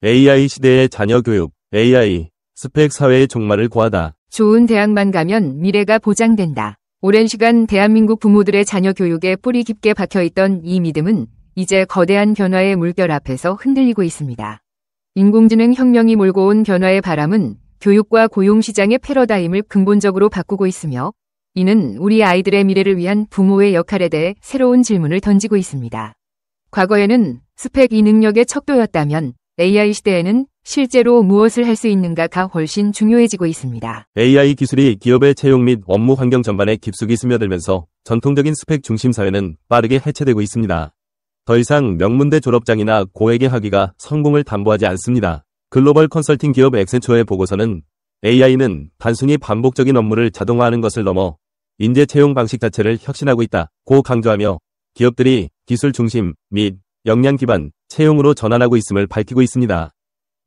AI 시대의 자녀 교육, AI, 스펙 사회의 종말을 고하다. 좋은 대학만 가면 미래가 보장된다. 오랜 시간 대한민국 부모들의 자녀 교육에 뿌리 깊게 박혀있던 이 믿음은 이제 거대한 변화의 물결 앞에서 흔들리고 있습니다. 인공지능 혁명이 몰고 온 변화의 바람은 교육과 고용시장의 패러다임을 근본적으로 바꾸고 있으며 이는 우리 아이들의 미래를 위한 부모의 역할에 대해 새로운 질문을 던지고 있습니다. 과거에는 스펙 이 능력의 척도였다면 AI 시대에는 실제로 무엇을 할 수 있는가가 훨씬 중요해지고 있습니다. AI 기술이 기업의 채용 및 업무 환경 전반에 깊숙이 스며들면서 전통적인 스펙 중심 사회는 빠르게 해체되고 있습니다. 더 이상 명문대 졸업장이나 고액의 학위가 성공을 담보하지 않습니다. 글로벌 컨설팅 기업 엑센처의 보고서는 AI는 단순히 반복적인 업무를 자동화하는 것을 넘어 인재 채용 방식 자체를 혁신하고 있다고 강조하며 기업들이 기술 중심 및 역량 기반 채용으로 전환하고 있음을 밝히고 있습니다.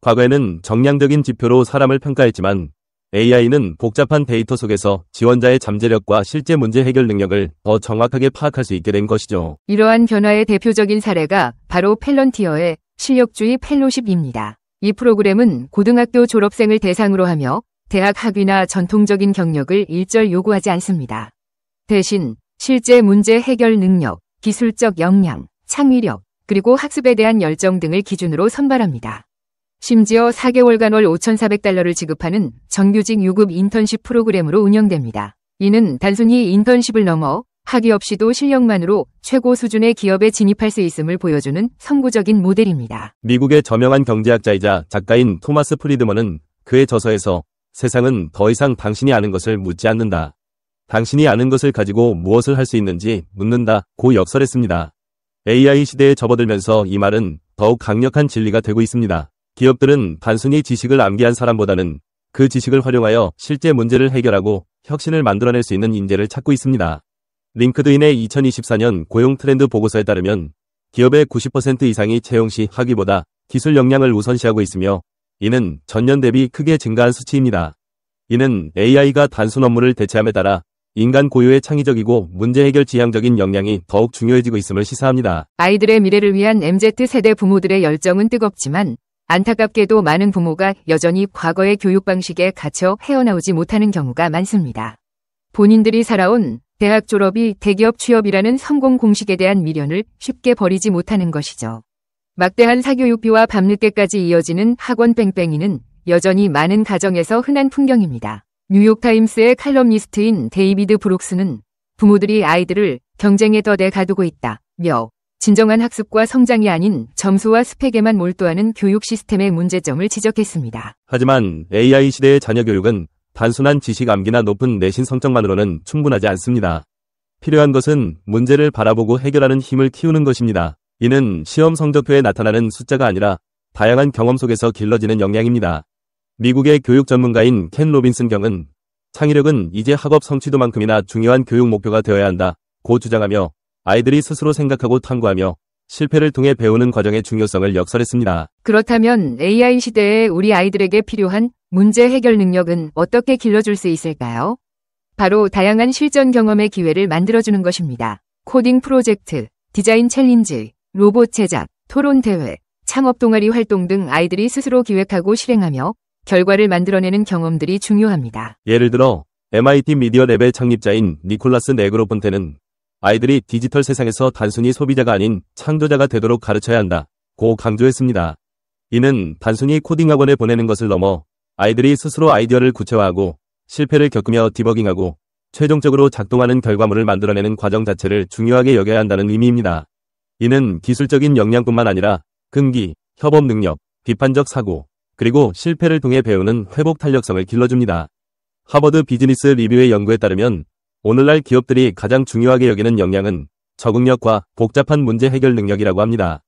과거에는 정량적인 지표로 사람을 평가했지만 AI는 복잡한 데이터 속에서 지원자의 잠재력과 실제 문제 해결 능력을 더 정확하게 파악할 수 있게 된 것이죠. 이러한 변화의 대표적인 사례가 바로 펠런티어의 실력주의 펠로십입니다. 이 프로그램은 고등학교 졸업생을 대상으로 하며 대학 학위나 전통적인 경력을 일절 요구하지 않습니다. 대신 실제 문제 해결 능력, 기술적 역량, 창의력, 그리고 학습에 대한 열정 등을 기준으로 선발합니다. 심지어 4개월간 월 $5,400를 지급하는 정규직 유급 인턴십 프로그램으로 운영됩니다. 이는 단순히 인턴십을 넘어 학위 없이도 실력만으로 최고 수준의 기업에 진입할 수 있음을 보여주는 선구적인 모델입니다. 미국의 저명한 경제학자이자 작가인 토마스 프리드먼은 그의 저서에서 세상은 더 이상 당신이 아는 것을 묻지 않는다. 당신이 아는 것을 가지고 무엇을 할 수 있는지 묻는다고 역설했습니다. AI 시대에 접어들면서 이 말은 더욱 강력한 진리가 되고 있습니다. 기업들은 단순히 지식을 암기한 사람보다는 그 지식을 활용하여 실제 문제를 해결하고 혁신을 만들어낼 수 있는 인재를 찾고 있습니다. 링크드인의 2024년 고용 트렌드 보고서에 따르면 기업의 90% 이상이 채용 시 학위보다 기술 역량을 우선시하고 있으며 이는 전년 대비 크게 증가한 수치입니다. 이는 AI가 단순 업무를 대체함에 따라 인간 고유의 창의적이고 문제 해결 지향적인 역량이 더욱 중요해지고 있음을 시사합니다. 아이들의 미래를 위한 MZ세대 부모들의 열정은 뜨겁지만 안타깝게도 많은 부모가 여전히 과거의 교육 방식에 갇혀 헤어나오지 못하는 경우가 많습니다. 본인들이 살아온 대학 졸업이 대기업 취업이라는 성공 공식에 대한 미련을 쉽게 버리지 못하는 것이죠. 막대한 사교육비와 밤늦게까지 이어지는 학원 뺑뺑이는 여전히 많은 가정에서 흔한 풍경입니다. 뉴욕타임스의 칼럼니스트인 데이비드 브룩스는 부모들이 아이들을 경쟁의 덫에 가두고 있다며 진정한 학습과 성장이 아닌 점수와 스펙에만 몰두하는 교육 시스템의 문제점을 지적했습니다. 하지만 AI 시대의 자녀 교육은 단순한 지식 암기나 높은 내신 성적만으로는 충분하지 않습니다. 필요한 것은 문제를 바라보고 해결하는 힘을 키우는 것입니다. 이는 시험 성적표에 나타나는 숫자가 아니라 다양한 경험 속에서 길러지는 역량입니다. 미국의 교육 전문가인 켄 로빈슨 경은 창의력은 이제 학업 성취도만큼이나 중요한 교육 목표가 되어야 한다고 주장하며 아이들이 스스로 생각하고 탐구하며 실패를 통해 배우는 과정의 중요성을 역설했습니다. 그렇다면 AI 시대에 우리 아이들에게 필요한 문제 해결 능력은 어떻게 길러줄 수 있을까요? 바로 다양한 실전 경험의 기회를 만들어주는 것입니다. 코딩 프로젝트, 디자인 챌린지, 로봇 제작, 토론 대회, 창업 동아리 활동 등 아이들이 스스로 기획하고 실행하며 결과를 만들어내는 경험들이 중요합니다. 예를 들어 MIT 미디어 랩의 창립자인 니콜라스 네그로폰테는 아이들이 디지털 세상에서 단순히 소비자가 아닌 창조자가 되도록 가르쳐야 한다고 강조했습니다. 이는 단순히 코딩 학원에 보내는 것을 넘어 아이들이 스스로 아이디어를 구체화하고 실패를 겪으며 디버깅하고 최종적으로 작동하는 결과물을 만들어내는 과정 자체를 중요하게 여겨야 한다는 의미입니다. 이는 기술적인 역량뿐만 아니라 끈기, 협업 능력, 비판적 사고, 그리고 실패를 통해 배우는 회복 탄력성을 길러줍니다. 하버드 비즈니스 리뷰의 연구에 따르면 오늘날 기업들이 가장 중요하게 여기는 역량은 적응력과 복잡한 문제 해결 능력이라고 합니다.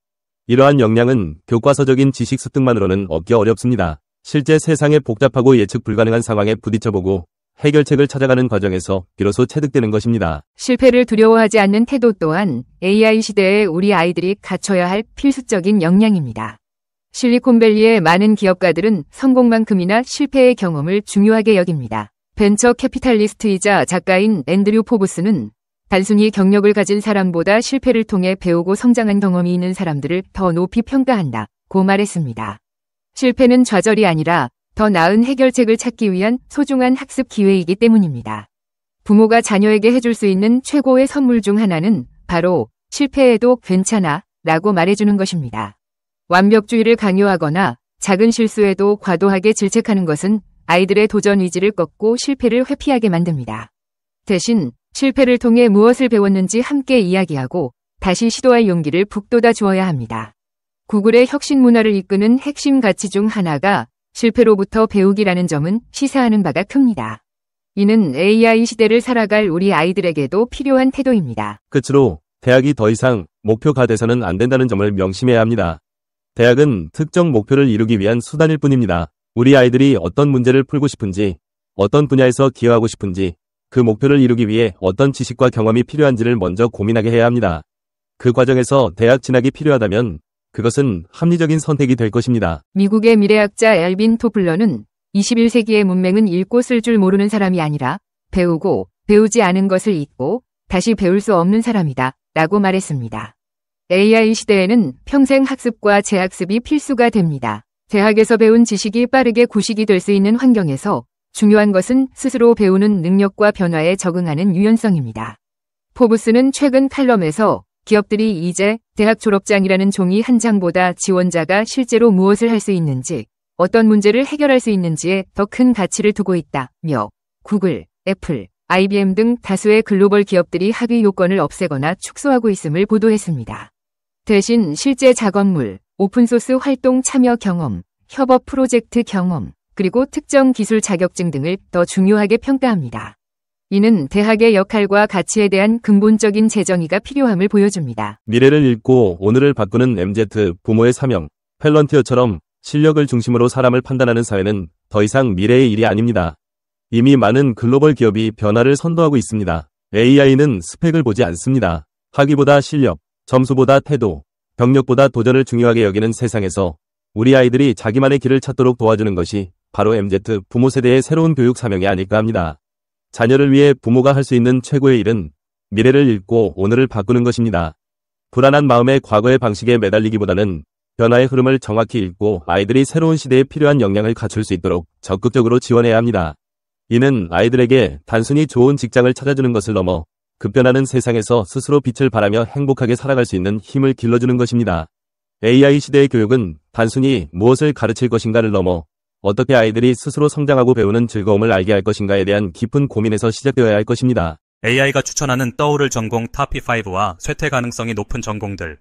이러한 역량은 교과서적인 지식 습득만으로는 얻기 어렵습니다. 실제 세상의 복잡하고 예측 불가능한 상황에 부딪혀보고 해결책을 찾아가는 과정에서 비로소 체득되는 것입니다. 실패를 두려워하지 않는 태도 또한 AI 시대에 우리 아이들이 갖춰야 할 필수적인 역량입니다. 실리콘밸리의 많은 기업가들은 성공만큼이나 실패의 경험을 중요하게 여깁니다. 벤처 캐피탈리스트이자 작가인 앤드류 포브스는 단순히 경력을 가진 사람보다 실패를 통해 배우고 성장한 경험이 있는 사람들을 더 높이 평가한다고 말했습니다. 실패는 좌절이 아니라 더 나은 해결책을 찾기 위한 소중한 학습 기회이기 때문입니다. 부모가 자녀에게 해줄 수 있는 최고의 선물 중 하나는 바로 실패해도 괜찮아 라고 말해주는 것입니다. 완벽주의를 강요하거나 작은 실수에도 과도하게 질책하는 것은 아이들의 도전 의지를 꺾고 실패를 회피하게 만듭니다. 대신 실패를 통해 무엇을 배웠는지 함께 이야기하고 다시 시도할 용기를 북돋아 주어야 합니다. 구글의 혁신 문화를 이끄는 핵심 가치 중 하나가 실패로부터 배우기라는 점은 시사하는 바가 큽니다. 이는 AI 시대를 살아갈 우리 아이들에게도 필요한 태도입니다. 끝으로 대학이 더 이상 목표가 돼서는 안 된다는 점을 명심해야 합니다. 대학은 특정 목표를 이루기 위한 수단일 뿐입니다. 우리 아이들이 어떤 문제를 풀고 싶은지, 어떤 분야에서 기여하고 싶은지, 그 목표를 이루기 위해 어떤 지식과 경험이 필요한지를 먼저 고민하게 해야 합니다. 그 과정에서 대학 진학이 필요하다면 그것은 합리적인 선택이 될 것입니다. 미국의 미래학자 엘빈 토플러는 21세기의 문맹은 읽고 쓸 줄 모르는 사람이 아니라 배우고 배우지 않은 것을 잊고 다시 배울 수 없는 사람이다 라고 말했습니다. AI 시대에는 평생 학습과 재학습이 필수가 됩니다. 대학에서 배운 지식이 빠르게 구식이 될 수 있는 환경에서 중요한 것은 스스로 배우는 능력과 변화에 적응하는 유연성입니다. 포브스는 최근 칼럼에서 기업들이 이제 대학 졸업장이라는 종이 한 장보다 지원자가 실제로 무엇을 할 수 있는지, 어떤 문제를 해결할 수 있는지에 더 큰 가치를 두고 있다며 구글, 애플, IBM 등 다수의 글로벌 기업들이 학위 요건을 없애거나 축소하고 있음을 보도했습니다. 대신 실제 작업물, 오픈소스 활동 참여 경험, 협업 프로젝트 경험, 그리고 특정 기술 자격증 등을 더 중요하게 평가합니다. 이는 대학의 역할과 가치에 대한 근본적인 재정의가 필요함을 보여줍니다. 미래를 읽고 오늘을 바꾸는 MZ 부모의 사명, 펠런티어처럼 실력을 중심으로 사람을 판단하는 사회는 더 이상 미래의 일이 아닙니다. 이미 많은 글로벌 기업이 변화를 선도하고 있습니다. AI는 스펙을 보지 않습니다. 학위보다 실력, 점수보다 태도, 경력보다 도전을 중요하게 여기는 세상에서 우리 아이들이 자기만의 길을 찾도록 도와주는 것이 바로 MZ 부모 세대의 새로운 교육 사명이 아닐까 합니다. 자녀를 위해 부모가 할 수 있는 최고의 일은 미래를 읽고 오늘을 바꾸는 것입니다. 불안한 마음에 과거의 방식에 매달리기보다는 변화의 흐름을 정확히 읽고 아이들이 새로운 시대에 필요한 역량을 갖출 수 있도록 적극적으로 지원해야 합니다. 이는 아이들에게 단순히 좋은 직장을 찾아주는 것을 넘어 급변하는 세상에서 스스로 빛을 발하며 행복하게 살아갈 수 있는 힘을 길러주는 것입니다. AI 시대의 교육은 단순히 무엇을 가르칠 것인가를 넘어 어떻게 아이들이 스스로 성장하고 배우는 즐거움을 알게 할 것인가에 대한 깊은 고민에서 시작되어야 할 것입니다. AI가 추천하는 떠오를 전공 탑5와 쇠퇴 가능성이 높은 전공들.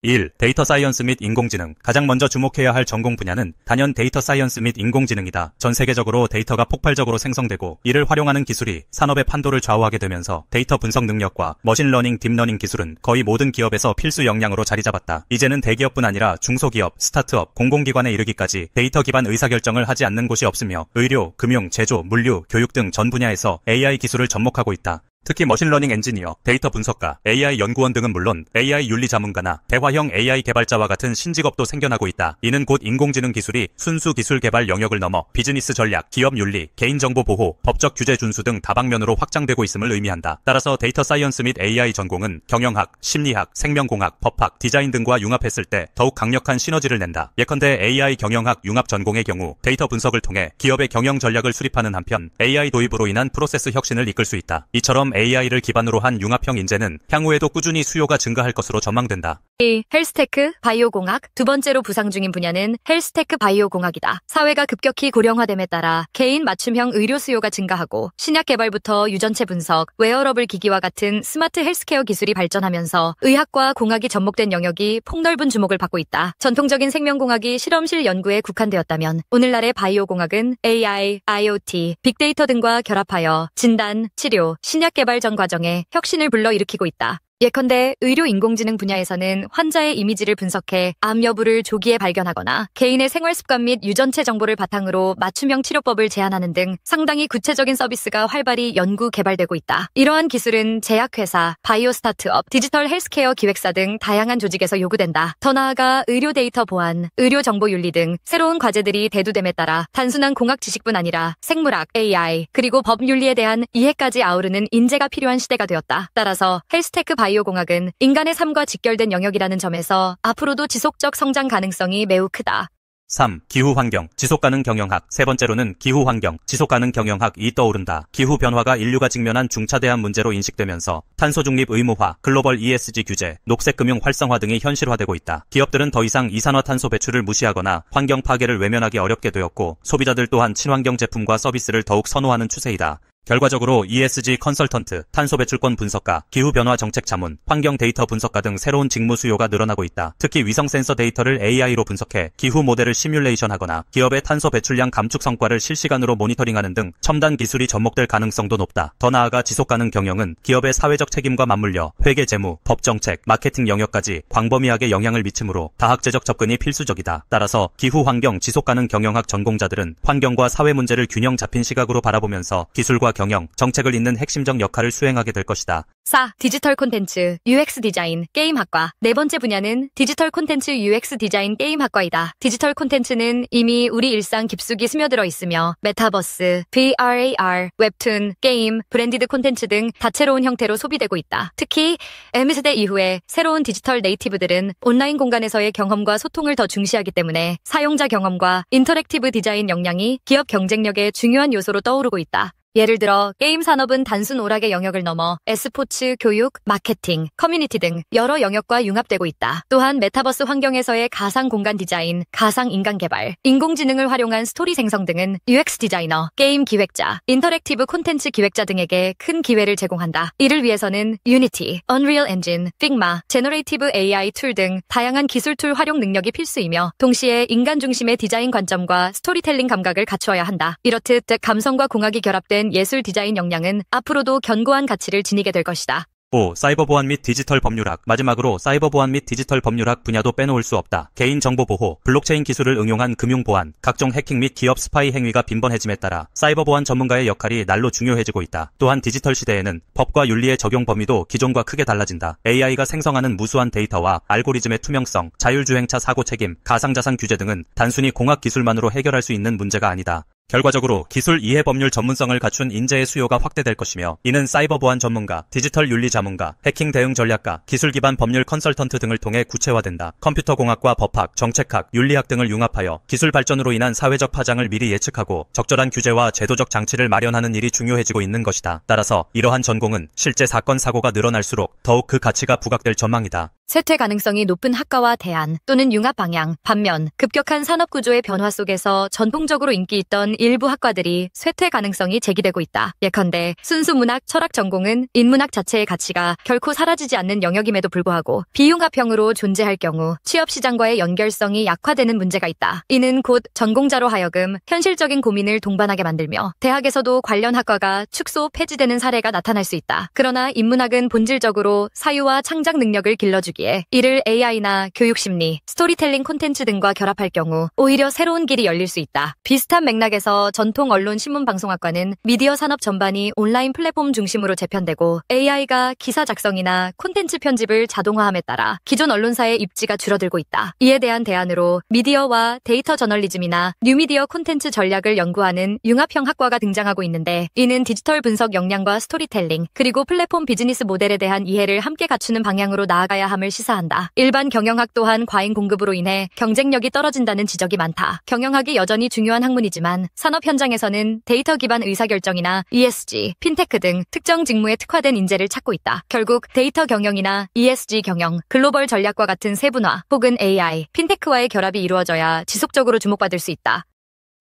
(1) 데이터 사이언스 및 인공지능. 가장 먼저 주목해야 할 전공 분야는 단연 데이터 사이언스 및 인공지능이다. 전 세계적으로 데이터가 폭발적으로 생성되고 이를 활용하는 기술이 산업의 판도를 좌우하게 되면서 데이터 분석 능력과 머신러닝, 딥러닝 기술은 거의 모든 기업에서 필수 역량으로 자리 잡았다. 이제는 대기업뿐 아니라 중소기업, 스타트업, 공공기관에 이르기까지 데이터 기반 의사결정을 하지 않는 곳이 없으며 의료, 금융, 제조, 물류, 교육 등 전 분야에서 AI 기술을 접목하고 있다. 특히 머신러닝 엔지니어, 데이터 분석가, AI 연구원 등은 물론 AI 윤리 자문가나 대화형 AI 개발자와 같은 신직업도 생겨나고 있다. 이는 곧 인공지능 기술이 순수 기술 개발 영역을 넘어 비즈니스 전략, 기업 윤리, 개인정보 보호, 법적 규제 준수 등 다방면으로 확장되고 있음을 의미한다. 따라서 데이터 사이언스 및 AI 전공은 경영학, 심리학, 생명공학, 법학, 디자인 등과 융합했을 때 더욱 강력한 시너지를 낸다. 예컨대 AI 경영학 융합 전공의 경우 데이터 분석을 통해 기업의 경영 전략을 수립하는 한편 AI 도입으로 인한 프로세스 혁신을 이끌 수 있다. 이처럼 AI를 기반으로 한 융합형 인재는 향후에도 꾸준히 수요가 증가할 것으로 전망된다. 1. 헬스테크, 바이오공학. 두 번째로 부상 중인 분야는 헬스테크 바이오공학이다. 사회가 급격히 고령화됨에 따라 개인 맞춤형 의료 수요가 증가하고 신약 개발부터 유전체 분석, 웨어러블 기기와 같은 스마트 헬스케어 기술이 발전하면서 의학과 공학이 접목된 영역이 폭넓은 주목을 받고 있다. 전통적인 생명공학이 실험실 연구에 국한되었다면 오늘날의 바이오공학은 AI, IoT, 빅데이터 등과 결합하여 진단, 치료, 신약 개발 전 과정에 혁신을 불러일으키고 있다. 예컨대 의료 인공지능 분야에서는 환자의 이미지를 분석해 암 여부를 조기에 발견하거나 개인의 생활 습관 및 유전체 정보를 바탕으로 맞춤형 치료법을 제안하는 등 상당히 구체적인 서비스가 활발히 연구 개발되고 있다. 이러한 기술은 제약회사, 바이오 스타트업, 디지털 헬스케어 기획사 등 다양한 조직에서 요구된다. 더 나아가 의료 데이터 보안, 의료 정보 윤리 등 새로운 과제들이 대두됨에 따라 단순한 공학 지식뿐 아니라 생물학, AI, 그리고 법 윤리에 대한 이해까지 아우르는 인재가 필요한 시대가 되었다. 따라서 헬스테크 바이오공학은 인간의 삶과 직결된 영역이라는 점에서 앞으로도 지속적 성장 가능성이 매우 크다. 3. 기후환경, 지속가능 경영학. 세 번째로는 기후환경, 지속가능 경영학이 떠오른다. 기후변화가 인류가 직면한 중차대한 문제로 인식되면서 탄소 중립 의무화, 글로벌 ESG 규제, 녹색금융 활성화 등이 현실화되고 있다. 기업들은 더 이상 이산화탄소 배출을 무시하거나 환경 파괴를 외면하기 어렵게 되었고 소비자들 또한 친환경 제품과 서비스를 더욱 선호하는 추세이다. 결과적으로 ESG 컨설턴트, 탄소 배출권 분석가, 기후변화 정책 자문, 환경 데이터 분석가 등 새로운 직무 수요가 늘어나고 있다. 특히 위성 센서 데이터를 AI로 분석해 기후 모델을 시뮬레이션하거나 기업의 탄소 배출량 감축 성과를 실시간으로 모니터링하는 등 첨단 기술이 접목될 가능성도 높다. 더 나아가 지속가능 경영은 기업의 사회적 책임과 맞물려 회계 재무, 법 정책, 마케팅 영역까지 광범위하게 영향을 미치므로 다학제적 접근이 필수적이다. 따라서 기후 환경 지속가능 경영학 전공자들은 환경과 사회 문제를 균형 잡힌 시각으로 바라보면서 기술과 경영, 정책을 잇는 핵심적 역할을 수행하게 될 것이다. 4. 디지털 콘텐츠, UX 디자인, 게임학과. 네 번째 분야는 디지털 콘텐츠 UX 디자인 게임학과이다. 디지털 콘텐츠는 이미 우리 일상 깊숙이 스며들어 있으며 메타버스, VR, AR, 웹툰, 게임, 브랜디드 콘텐츠 등 다채로운 형태로 소비되고 있다. 특히 M세대 이후에 새로운 디지털 네이티브들은 온라인 공간에서의 경험과 소통을 더 중시하기 때문에 사용자 경험과 인터랙티브 디자인 역량이 기업 경쟁력의 중요한 요소로 떠오르고 있다. 예를 들어 게임 산업은 단순 오락의 영역을 넘어 e스포츠, 교육, 마케팅, 커뮤니티 등 여러 영역과 융합되고 있다. 또한 메타버스 환경에서의 가상 공간 디자인, 가상 인간 개발, 인공지능을 활용한 스토리 생성 등은 UX 디자이너, 게임 기획자, 인터랙티브 콘텐츠 기획자 등에게 큰 기회를 제공한다. 이를 위해서는 유니티, 언리얼 엔진, 픽마, 제너레이티브 AI 툴 등 다양한 기술 툴 활용 능력이 필수이며 동시에 인간 중심의 디자인 관점과 스토리텔링 감각을 갖추어야 한다. 이렇듯 감성과 공학이 결합된 예술 디자인 역량은 앞으로도 견고한 가치를 지니게 될 것이다. 5. 사이버 보안 및 디지털 법률학. 마지막으로 사이버 보안 및 디지털 법률학 분야도 빼놓을 수 없다. 개인정보 보호, 블록체인 기술을 응용한 금융 보안, 각종 해킹 및 기업 스파이 행위가 빈번해짐에 따라 사이버 보안 전문가의 역할이 날로 중요해지고 있다. 또한 디지털 시대에는 법과 윤리의 적용 범위도 기존과 크게 달라진다. AI가 생성하는 무수한 데이터와 알고리즘의 투명성, 자율주행차 사고 책임, 가상자산 규제 등은 단순히 공학 기술만으로 해결할 수 있는 문제가 아니다. 결과적으로 기술 이해 법률 전문성을 갖춘 인재의 수요가 확대될 것이며 이는 사이버 보안 전문가, 디지털 윤리 자문가, 해킹 대응 전략가, 기술 기반 법률 컨설턴트 등을 통해 구체화된다. 컴퓨터 공학과 법학, 정책학, 윤리학 등을 융합하여 기술 발전으로 인한 사회적 파장을 미리 예측하고 적절한 규제와 제도적 장치를 마련하는 일이 중요해지고 있는 것이다. 따라서 이러한 전공은 실제 사건 사고가 늘어날수록 더욱 그 가치가 부각될 전망이다. 쇠퇴 가능성이 높은 학과와 대안 또는 융합 방향. 반면 급격한 산업 구조의 변화 속에서 전통적으로 인기 있던 일부 학과들이 쇠퇴 가능성이 제기되고 있다. 예컨대 순수 문학, 철학 전공은 인문학 자체의 가치가 결코 사라지지 않는 영역임에도 불구하고 비융합형으로 존재할 경우 취업 시장과의 연결성이 약화되는 문제가 있다. 이는 곧 전공자로 하여금 현실적인 고민을 동반하게 만들며 대학에서도 관련 학과가 축소, 폐지되는 사례가 나타날 수 있다. 그러나 인문학은 본질적으로 사유와 창작 능력을 길러주기 이를 AI나 교육심리, 스토리텔링 콘텐츠 등과 결합할 경우 오히려 새로운 길이 열릴 수 있다. 비슷한 맥락에서 전통 언론 신문방송학과는 미디어 산업 전반이 온라인 플랫폼 중심으로 재편되고 AI가 기사 작성이나 콘텐츠 편집을 자동화함에 따라 기존 언론사의 입지가 줄어들고 있다. 이에 대한 대안으로 미디어와 데이터 저널리즘이나 뉴미디어 콘텐츠 전략을 연구하는 융합형 학과가 등장하고 있는데 이는 디지털 분석 역량과 스토리텔링 그리고 플랫폼 비즈니스 모델에 대한 이해를 함께 갖추는 방향으로 나아가야 함을 가능성을 시사한다. 일반 경영학 또한 과잉 공급으로 인해 경쟁력이 떨어진다는 지적이 많다. 경영학이 여전히 중요한 학문이지만 산업 현장에서는 데이터 기반 의사결정이나 ESG, 핀테크 등 특정 직무에 특화된 인재를 찾고 있다. 결국 데이터 경영이나 ESG 경영, 글로벌 전략과 같은 세분화 혹은 AI, 핀테크와의 결합이 이루어져야 지속적으로 주목받을 수 있다.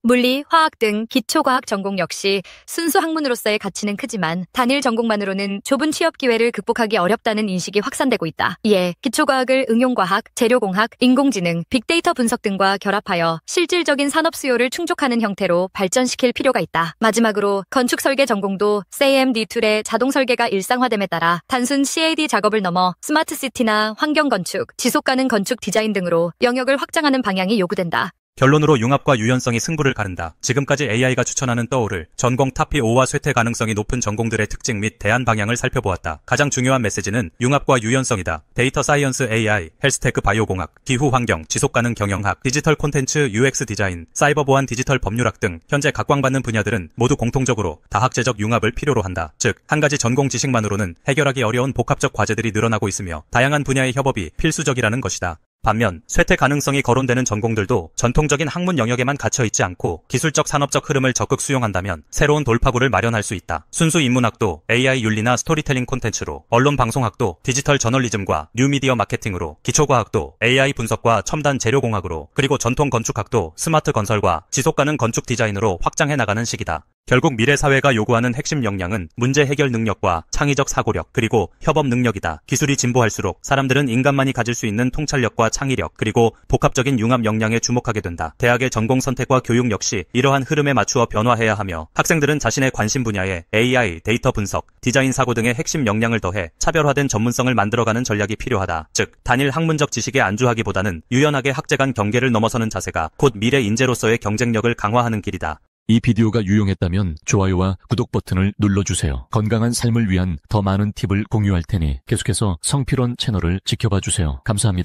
물리, 화학 등 기초과학 전공 역시 순수 학문으로서의 가치는 크지만 단일 전공만으로는 좁은 취업 기회를 극복하기 어렵다는 인식이 확산되고 있다. 이에 기초과학을 응용과학, 재료공학, 인공지능, 빅데이터 분석 등과 결합하여 실질적인 산업 수요를 충족하는 형태로 발전시킬 필요가 있다. 마지막으로 건축설계 전공도 CAD 툴의 자동 설계가 일상화됨에 따라 단순 CAD 작업을 넘어 스마트시티나 환경건축, 지속가능 건축 디자인 등으로 영역을 확장하는 방향이 요구된다. 결론으로 융합과 유연성이 승부를 가른다. 지금까지 AI가 추천하는 떠오를 전공 탑P5와 쇠퇴 가능성이 높은 전공들의 특징 및 대안 방향을 살펴보았다. 가장 중요한 메시지는 융합과 유연성이다. 데이터 사이언스 AI, 헬스테크 바이오공학, 기후 환경, 지속가능 경영학, 디지털 콘텐츠 UX 디자인, 사이버 보안 디지털 법률학 등 현재 각광받는 분야들은 모두 공통적으로 다학제적 융합을 필요로 한다. 즉, 한 가지 전공 지식만으로는 해결하기 어려운 복합적 과제들이 늘어나고 있으며 다양한 분야의 협업이 필수적이라는 것이다. 반면 쇠퇴 가능성이 거론되는 전공들도 전통적인 학문 영역에만 갇혀있지 않고 기술적 산업적 흐름을 적극 수용한다면 새로운 돌파구를 마련할 수 있다. 순수 인문학도 AI 윤리나 스토리텔링 콘텐츠로, 언론 방송학도 디지털 저널리즘과 뉴미디어 마케팅으로, 기초과학도 AI 분석과 첨단 재료공학으로, 그리고 전통 건축학도 스마트 건설과 지속가능 건축 디자인으로 확장해 나가는 시기다. 결국 미래 사회가 요구하는 핵심 역량은 문제 해결 능력과 창의적 사고력, 그리고 협업 능력이다. 기술이 진보할수록 사람들은 인간만이 가질 수 있는 통찰력과 창의력, 그리고 복합적인 융합 역량에 주목하게 된다. 대학의 전공 선택과 교육 역시 이러한 흐름에 맞추어 변화해야 하며 학생들은 자신의 관심 분야에 AI, 데이터 분석, 디자인 사고 등의 핵심 역량을 더해 차별화된 전문성을 만들어가는 전략이 필요하다. 즉, 단일 학문적 지식에 안주하기보다는 유연하게 학제 간 경계를 넘어서는 자세가 곧 미래 인재로서의 경쟁력을 강화하는 길이다. 이 비디오가 유용했다면 좋아요와 구독 버튼을 눌러주세요. 건강한 삶을 위한 더 많은 팁을 공유할 테니 계속해서 성필원 채널을 지켜봐 주세요. 감사합니다.